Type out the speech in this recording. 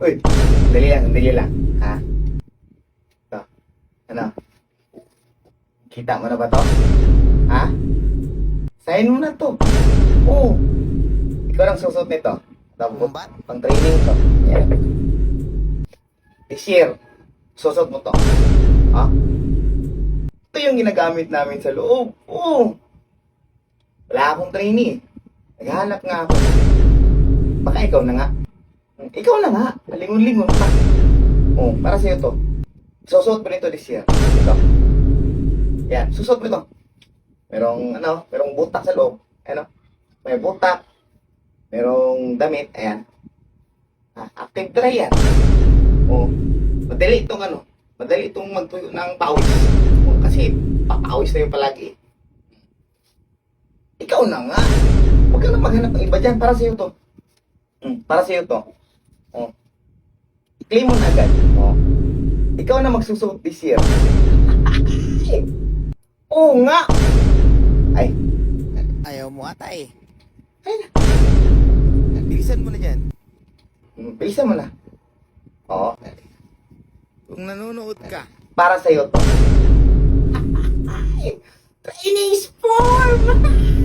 Uy, dali lang. Ha? Ito. Ano? Kita mo na ba to? Ha? Sign mo na to. Oo. Ikaw lang susunod nito. Tapos, Bat? pang training to. Yan. This year, susunod mo to. Ha? Ito yung ginagamit namin sa loob. Oo. Wala akong trainee. Naghahanap nga ako. Baka ikaw na nga. Ikaw na nga. Lingon-lingon pa. Oo, para sa'yo to. Susuot mo nito this year. Ito. Yan, susuot mo ito. Merong butak sa loob. Ano? May butak. Merong damit. Ayan. Active dry yan. Oo. Madali itong magtuyo ng pawis. Oo, kasi papawis na yung palagi. Ikaw na nga. Huwag ka na maghanap ng iba dyan. Para sa'yo to. Para sa'yo to. Oh. I-claim mo na agad. Oh. Ikaw na magsusuot this year. Oo nga. Ay. Ayaw mo ata eh. Ay na. Bilisan mo na dyan. Bilisan mo na. Oo. Kung nanonood ka. Para sa'yo to. Training form!